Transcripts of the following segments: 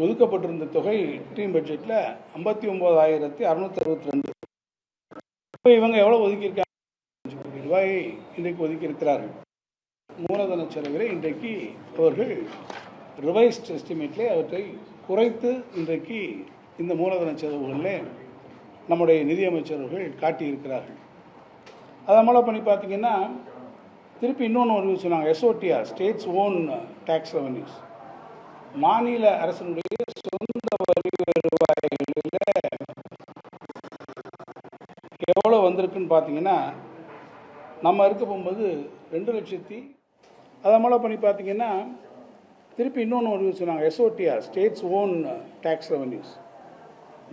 ஒதுக்கப்பட்டிருந்த தொகை டீம் பட்ஜெட்டில் 59,662. இப்போ இவங்க எவ்வளோ ஒதுக்கியிருக்காங்க? ரூபாய் இன்றைக்கு ஒதுக்கியிருக்கிறார்கள். மூலதன செலவிலே இன்றைக்கு அவர்கள் ரிவைஸ்ட் எஸ்டிமேட்லே அவற்றை குறைத்து இன்றைக்கு இந்த மூலதன செலவுகளில் நம்முடைய நிதியமைச்சர்கள் காட்டியிருக்கிறார்கள். அதை மூலம் பண்ணி பார்த்தீங்கன்னா திருப்பி இன்னொன்று ஒரு சொன்னாங்க, எஸ்ஓடிஆர், ஸ்டேட்ஸ் ஓன் டேக்ஸ் ரெவன்யூஸ், மாநில அரசினுடைய சொந்த வரி வருவாய்களில் எவ்வளோ வந்திருக்குன்னு பார்த்தீங்கன்னா நம்ம இருக்க போகும்போது 2,00,000. அதை மூலம் பண்ணி பார்த்தீங்கன்னா திருப்பி இன்னொன்று ஒரு சொன்னாங்க, எஸ்ஓடிஆர், ஸ்டேட்ஸ் ஓன் டேக்ஸ் ரெவன்யூஸ்,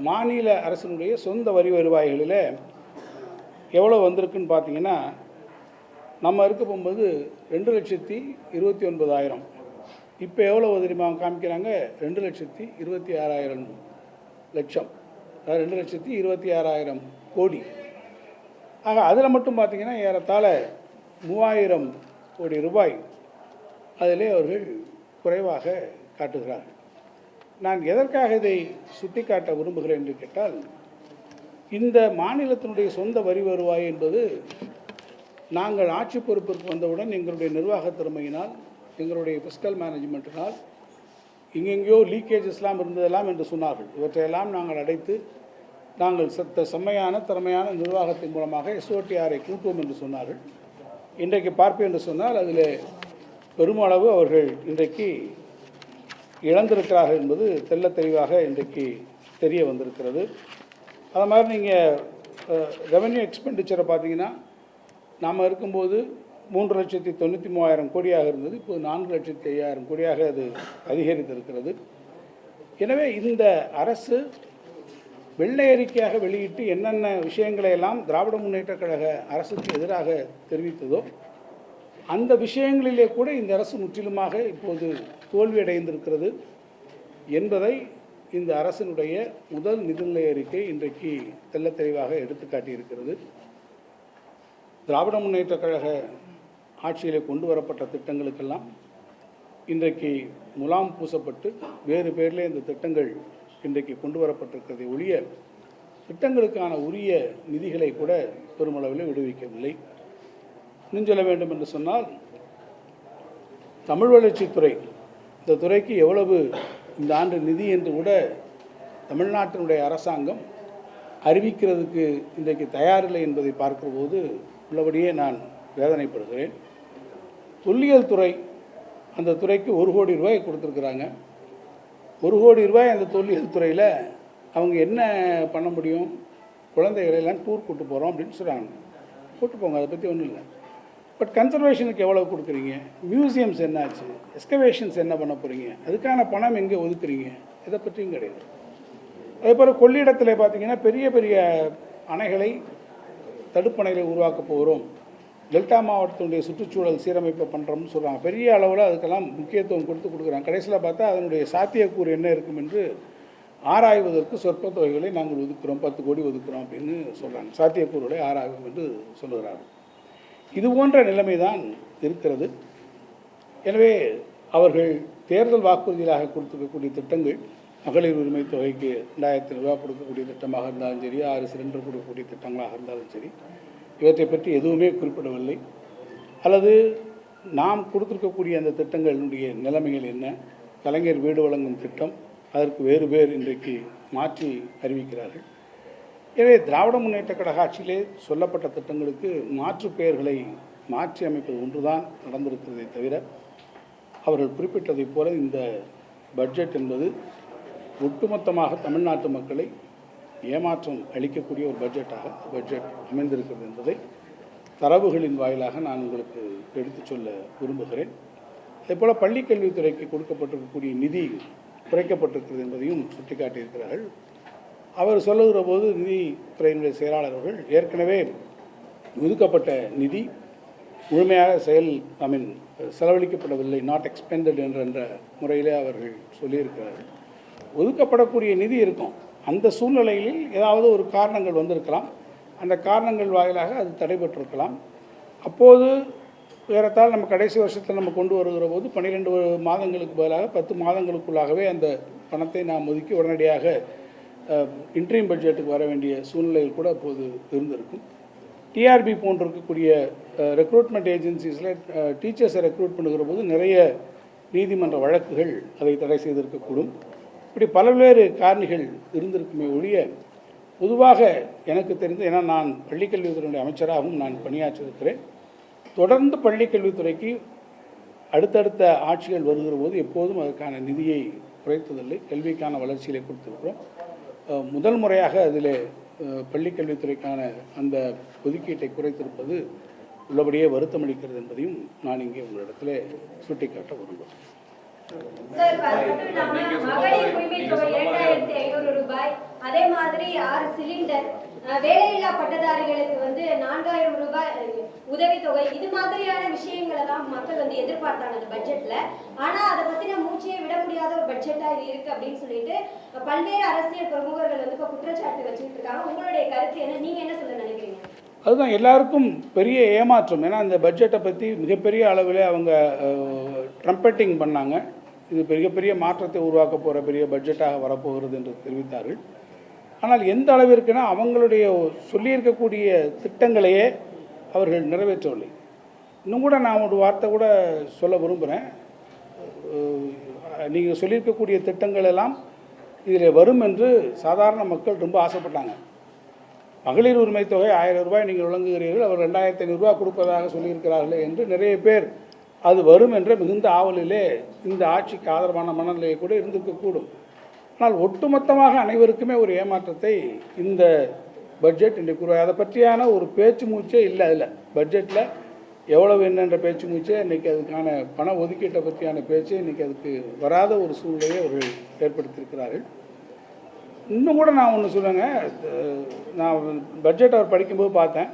மாநில அரசினுடைய சொந்த வரி வருவாய்களில் எவ்வளோ வந்திருக்குன்னு பார்த்தீங்கன்னா நம்ம இருக்க போகும்போது 2,29,000. இப்போ எவ்வளோ தெரியுமா காமிக்கிறாங்க? 2,26,000 லட்சம், அதாவது 2,26,000 கோடி. ஆக அதில் மட்டும் பார்த்திங்கன்னா ஏறத்தாழ 3,000 கோடி ரூபாய் அதிலே அவர்கள் குறைவாக காட்டுகிறார்கள். நான் எதற்காக இதை சுட்டிக்காட்ட விரும்புகிறேன் என்று கேட்டால், இந்த மாநிலத்தினுடைய சொந்த வரி வருவாய் என்பது நாங்கள் ஆட்சி பொறுப்பிற்கு வந்தவுடன் எங்களுடைய நிர்வாக திறமையினால், எங்களுடைய ஃபிஸ்கல் மேனேஜ்மெண்ட்டினால் எங்கெங்கேயோ லீக்கேஜஸ்லாம் இருந்ததெல்லாம் என்று சொன்னார்கள். இவற்றையெல்லாம் நாங்கள் அடைத்து நாங்கள் செம்மையான திறமையான நிர்வாகத்தின் மூலமாக எஸ்ஓடிஆரை கூட்டுவோம் என்று சொன்னார்கள். இன்றைக்கு பார்ப்பேன் என்று சொன்னால் அதில் பெருமளவு அவர்கள் இன்றைக்கு இழந்திருக்கிறார்கள் என்பது தெல்ல தெளிவாக இன்றைக்கு தெரிய வந்திருக்கிறது. அது மாதிரி நீங்கள் ரெவென்யூ எக்ஸ்பெண்டிச்சரை பார்த்தீங்கன்னா நாம் இருக்கும்போது 3,93,000 கோடியாக இருந்தது, இப்போது 4,05,000 கோடியாக அது அதிகரித்திருக்கிறது. எனவே இந்த அரசு வெள்ளை அறிக்கையாக வெளியிட்டு என்னென்ன விஷயங்களை எல்லாம் திராவிட முன்னேற்றக் கழக அரசுக்கு எதிராக தெரிவித்ததோ அந்த விஷயங்களிலே கூட இந்த அரசு முற்றிலுமாக இப்போது தோல்வியடைந்திருக்கிறது என்பதை இந்த அரசினுடைய முதல் நிதிநிலை அறிக்கை இன்றைக்கு தெல்ல தெளிவாக எடுத்துக்காட்டியிருக்கிறது. திராவிட முன்னேற்றக் கழக ஆட்சியிலே கொண்டு வரப்பட்ட திட்டங்களுக்கெல்லாம் இன்றைக்கு முலாம் பூசப்பட்டு வேறு பேரிலே இந்த திட்டங்கள் இன்றைக்கு கொண்டு வரப்பட்டிருக்கிறதை ஒழிய திட்டங்களுக்கான உரிய நிதிகளை கூட பெருமளவில் விடுவிக்கவில்லை. இன்னும் சொல்ல வேண்டும் என்று சொன்னால், தமிழ் வளர்ச்சித்துறை, இந்த துறைக்கு எவ்வளவு இந்த ஆண்டு நிதி என்று கூட தமிழ்நாட்டினுடைய அரசாங்கம் அறிவிக்கிறதுக்கு இன்றைக்கு தயாரில்லை என்பதை பார்க்கிற போது உள்ளபடியே நான் வேதனைப்படுகிறேன். தொல்லியல் துறை, அந்த துறைக்கு 1 கோடி ரூபாய் கொடுத்துருக்குறாங்க. 1 கோடி ரூபாய் அந்த தொல்லியல் துறையில் அவங்க என்ன பண்ண முடியும்? குழந்தைகளெல்லாம் டூர் கூட்டு போகிறோம் அப்படின்னு சொல்கிறாங்க. கூட்டு போங்க, அதை பற்றி ஒன்றும் இல்லை. பட் கன்சர்வேஷனுக்கு எவ்வளோ கொடுக்குறீங்க? மியூசியம்ஸ் என்னாச்சு? எக்ஸ்கவேஷன்ஸ் என்ன பண்ண போகிறீங்க? அதுக்கான பணம் எங்கே ஒதுக்குறீங்க? இதை பற்றியும் கிடையாது. அதே போல் கொள்ளிடத்தில் பார்த்திங்கன்னா பெரிய பெரிய அணைகளை, தடுப்பணைகளை உருவாக்க போகிறோம், டெல்டா மாவட்டத்தினுடைய சுற்றுச்சூழல் சீரமைப்பை பண்ணுறோம்னு சொல்கிறாங்க. பெரிய அளவில் அதுக்கெல்லாம் முக்கியத்துவம் கொடுக்குறாங்க. கடைசியில் பார்த்தா அதனுடைய சாத்தியக்கூறு என்ன இருக்கும் என்று ஆராய்வதற்கு சொற்ப தொகைகளை நாங்கள் ஒதுக்குறோம், 10 கோடி ஒதுக்குறோம் அப்படின்னு சொல்கிறாங்க. சாத்தியக்கூறுகளை ஆராய்வோம் என்று சொல்லுகிறார்கள். இது போன்ற நிலைமை தான் இருக்கிறது. எனவே அவர்கள் தேர்தல் வாக்குறுதியாக கொடுத்துருக்கக்கூடிய திட்டங்கள், மகளிர் உரிமை தொகைக்கு 2,000 ரூபா கொடுக்கக்கூடிய திட்டமாக இருந்தாலும் சரி, 6 சிலிண்டர் கொடுக்கக்கூடிய திட்டங்களாக இருந்தாலும் சரி, இவற்றை பற்றி எதுவுமே குறிப்பிடவில்லை. அல்லது நாம் கொடுத்துருக்கக்கூடிய அந்த திட்டங்களுடைய நிலைமைகள் என்ன? கலைஞர் வீடு வழங்கும் திட்டம், அதற்கு வேறு பேர் இன்றைக்கு மாற்றி அறிவிக்கிறார்கள். எனவே திராவிட முன்னேற்றக் கழக ஆட்சியிலே சொல்லப்பட்ட திட்டங்களுக்கு மாற்று பெயர்களை மாற்றி அமைப்பது ஒன்றுதான் நடந்திருக்கிறதை தவிர, அவர்கள் குறிப்பிட்டதைப் போல இந்த பட்ஜெட் என்பது ஒட்டுமொத்தமாக தமிழ்நாட்டு மக்களை ஏமாற்றம் அளிக்கக்கூடிய ஒரு பட்ஜெட் அமைந்திருக்கிறது என்பதை தரவுகளின் வாயிலாக நான் உங்களுக்கு எடுத்துச் சொல்ல விரும்புகிறேன். அதேபோல் பள்ளிக்கல்வித்துறைக்கு கொடுக்கப்பட்டிருக்கக்கூடிய நிதி குறைக்கப்பட்டிருக்கிறது என்பதையும் சுட்டிக்காட்டியிருக்கிறார்கள். அவர் சொல்லுகிற போது நிதித்துறையினுடைய செயலாளர் அவர்கள் ஏற்கனவே ஒதுக்கப்பட்ட நிதி முழுமையாக செலவழிக்கப்படவில்லை, நாட் எக்ஸ்பெண்டட் என்ற முறையிலே அவர்கள் சொல்லியிருக்கிறார்கள். ஒதுக்கப்படக்கூடிய நிதி இருக்கும், அந்த சூழ்நிலையில் ஏதாவது ஒரு காரணங்கள் வந்திருக்கலாம், அந்த காரணங்கள் வாயிலாக அது தடைபட்டிருக்கலாம். அப்போது ஏறத்தாழ நம்ம கடைசி வருஷத்தில் நம்ம கொண்டு வருகிற போது 12 மாதங்களுக்கு பதிலாக 10 மாதங்களுக்குள்ளாகவே அந்த பணத்தை நாம் ஒதுக்கி உடனடியாக இன்ட்ரீம் பட்ஜெட்டுக்கு வர வேண்டிய சூழ்நிலைகள் கூட அப்போது இருந்திருக்கும். டிஆர்பி போன்று இருக்கக்கூடிய ரெக்ரூட்மெண்ட் ஏஜென்சிஸில் டீச்சர்ஸை ரெக்ரூட் பண்ணுகிற போது நிறைய நீதிமன்ற வழக்குகள் அதை தடை செய்திருக்கக்கூடும். இப்படி பல்வேறு காரணிகள் இருந்திருக்குமே ஒழிய பொதுவாக எனக்கு தெரிந்து, ஏன்னா நான் பள்ளிக்கல்வித்துறையுடைய அமைச்சராகவும் நான் பணியாற்றியிருக்கிறேன், தொடர்ந்து பள்ளிக்கல்வித்துறைக்கு அடுத்தடுத்த ஆட்சிகள் வருகிற போது எப்போதும் அதற்கான நிதியை குறைத்ததில்லை. கல்விக்கான வளர்ச்சியிலே கொடுத்திருக்கிறோம். முதல் முறையாக அதில் பள்ளிக்கல்வித்துறைக்கான அந்த ஒதுக்கீட்டை குறைத்திருப்பது உள்ளபடியே வருத்தமளிக்கிறது என்பதையும் நான் இங்கே உங்களிடத்தில் சுட்டிக்காட்ட விரும்புகிறேன். மகளிர் உரிமை தொகை 2500 ரூபாய், அதே மாதிரி 6 சிலிண்டர், வேலையில்லா பட்டதாரிகளுக்கு 4000 ரூபாய் உதவித்தொகை, இது மாதிரியான விஷயங்களை தான் மக்கள் எதிர்பார்த்தாங்க அந்த பட்ஜெட்ல. ஆனா அதை பத்தின மூச்சையே விட முடியாத ஒரு பட்ஜெட்டா இது இருக்கு அப்படின்னு சொல்லிட்டு பல்வேறு அரசியல் பிரமுகர்கள் இப்ப குற்றச்சாட்டு வச்சுட்டு இருக்காங்க. உங்களுடைய கருத்து என்ன? நீங்க என்ன சொல்ல நினைக்கிறீங்க? அதுதான் எல்லாருக்கும் பெரிய ஏமாற்றம். ஏன்னா இந்த பட்ஜெட்டை பற்றி மிகப்பெரிய அளவில் அவங்க ட்ரம்பட்டிங் பண்ணாங்க. இது மிகப்பெரிய மாற்றத்தை உருவாக்க போகிற பெரிய பட்ஜெட்டாக வரப்போகிறது என்று தெரிவித்தார்கள். ஆனால் எந்த அளவிற்குனா அவங்களுடைய சொல்லியிருக்கக்கூடிய திட்டங்களையே அவர்கள் நிறைவேற்றவில்லை. இன்னும் கூட நான் ஒரு வார்த்தை கூட சொல்ல விரும்புகிறேன். நீங்கள் சொல்லியிருக்கக்கூடிய திட்டங்கள் எல்லாம் இதில் வரும் என்று சாதாரண மக்கள் ரொம்ப ஆசைப்பட்டாங்க. மகளிர் உரிமை தொகை 1000 ரூபாய் நீங்கள் வழங்குகிறீர்கள், அவர் 2500 ரூபாய் கொடுப்பதாக சொல்லியிருக்கிறார்களே என்று நிறைய பேர் அது வரும் என்ற மிகுந்த ஆவலிலே இந்த ஆட்சிக்கு ஆதரவான மனநிலையை கூட இருந்திருக்கக்கூடும். ஆனால் ஒட்டுமொத்தமாக அனைவருக்குமே ஒரு ஏமாற்றத்தை இந்த பட்ஜெட் இன்றைக்கு உருவாக, அதை பற்றியான ஒரு பேச்சு மூச்சே இல்லை. அதில் பட்ஜெட்டில் எவ்வளவு என்னென்ற பேச்சு மூச்சே இன்றைக்கி அதுக்கான பண ஒதுக்கீட்டை பற்றியான பேச்சு இன்றைக்கி அதுக்கு வராத ஒரு சூழ்நிலையை அவர்கள் ஏற்படுத்தியிருக்கிறார்கள். இன்னும் கூட நான் ஒன்று சொல்லுங்க, நான் பட்ஜெட் அவர் படிக்கும்போது பார்த்தேன்.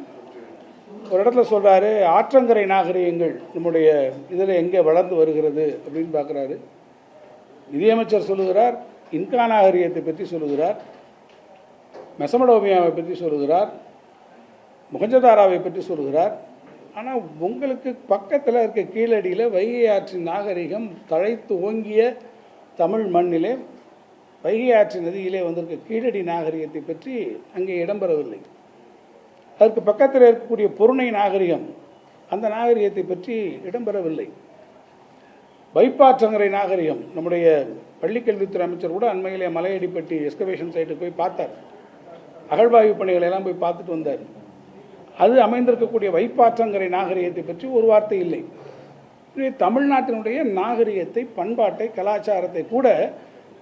ஒரு இடத்துல சொல்கிறாரு, ஆற்றங்கரை நாகரிகங்கள் நம்முடைய இதில் எங்கே வளர்ந்து வருகிறது அப்படின்னு பார்க்குறாரு. நிதியமைச்சர் சொல்லுகிறார், இன்கா நாகரிகத்தை பற்றி சொல்லுகிறார், மெசமடோமியாவை பற்றி சொல்லுகிறார், முகஞ்சதாராவை பற்றி சொல்லுகிறார். ஆனால் உங்களுக்கு பக்கத்தில் இருக்க கீழடியில் வைகை ஆற்றின் நாகரிகம் தழைத்து ஓங்கிய தமிழ் மண்ணிலே வைகை ஆற்று நதியிலே வந்திருக்க கீழடி நாகரிகத்தை பற்றி அங்கே இடம்பெறவில்லை. அதற்கு பக்கத்தில் இருக்கக்கூடிய பொருணை நாகரிகம், அந்த நாகரிகத்தை பற்றி இடம்பெறவில்லை. வைப்பாற்றங்கரை நாகரிகம், நம்முடைய பள்ளிக்கல்வித்துறை அமைச்சர் கூட அண்மையிலே மலையடிப்பட்டி எஸ்கவேஷன் சைட்டுக்கு போய் பார்த்தார். அகழ்வாய்வு பணிகளை எல்லாம் போய் பார்த்துட்டு வந்தார். அது அமைந்திருக்கக்கூடிய வைப்பாற்றங்கரை நாகரிகத்தை பற்றி ஒரு வார்த்தை இல்லை. தமிழ்நாட்டினுடைய நாகரிகத்தை, பண்பாட்டை, கலாச்சாரத்தை கூட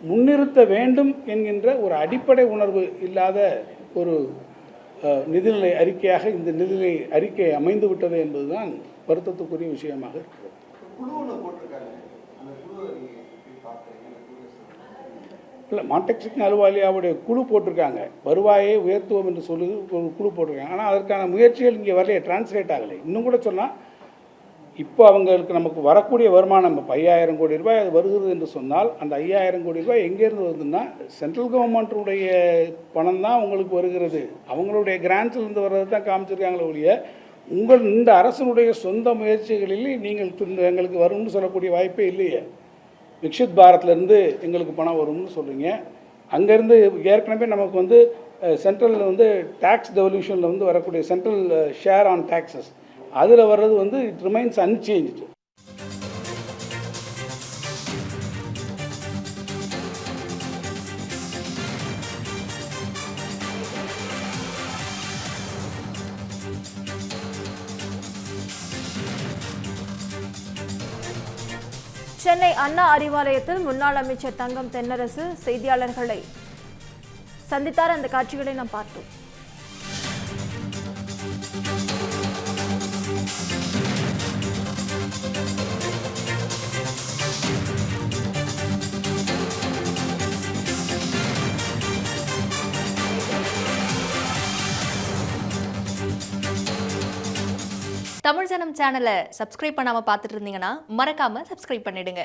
முன்னிறுத்த வேண்டும் என்கின்ற ஒரு அடிப்படை உணர்வு இல்லாத ஒரு நிதிநிலை அறிக்கையாக இந்த நிதிநிலை அறிக்கை அமைந்து விட்டது என்பதுதான் வருத்தத்துக்குரிய விஷயமாக இருக்கிறது. இல்லை, மாண்டெக்ஸிங் அலுவலியாவுடைய குழு போட்டிருக்காங்க, வருவாயை உயர்த்துவோம் என்று சொல்லி ஒரு குழு போட்டிருக்காங்க. ஆனால் அதற்கான முயற்சிகள் இங்கே வரலையே, டிரான்ஸ்லேட் ஆகலை. இன்னும் கூட சொன்னால் இப்போ அவங்களுக்கு நமக்கு வரக்கூடிய வருமானம் இப்போ 5000 கோடி ரூபாய் அது வருகிறது என்று சொன்னால், அந்த 5000 கோடி ரூபாய் எங்கேருந்து வருதுன்னா சென்ட்ரல் கவர்மெண்ட்டுடைய பணம் தான் உங்களுக்கு வருகிறது. அவங்களுடைய கிராண்ட்ஸ்லேருந்து வர்றது தான் காமிச்சிருக்காங்களே ஒழிய இந்த அரசனுடைய சொந்த முயற்சிகளில் நீங்கள் எங்களுக்கு வரும்னு சொல்லக்கூடிய வாய்ப்பே இல்லையே. விக்ஷித் பாரத்லேருந்து எங்களுக்கு பணம் வரும்னு சொல்கிறீங்க. அங்கேருந்து ஏற்கனவே நமக்கு சென்ட்ரலில் டேக்ஸ் டெவல்யூஷனில் வரக்கூடிய சென்ட்ரல் ஷேர் ஆன் டேக்ஸஸ் அதில் வர்றது இட் ரிமைன்ஸ் அன்சேஞ்ச்டு. சென்னை அண்ணா அறிவாலயத்தில் முன்னாள் அமைச்சர் தங்கம் தென்னரசு செய்தியாளர்களை சந்தித்தார். அந்த காட்சிகளை நாம் பார்த்தோம். தமிழ் ஜனம் சேனலை சப்ஸ்கிரைப் பண்ணாம பார்த்துட்டு இருந்தீங்கன்னா மறக்காம சப்ஸ்கிரைப் பண்ணிடுங்க.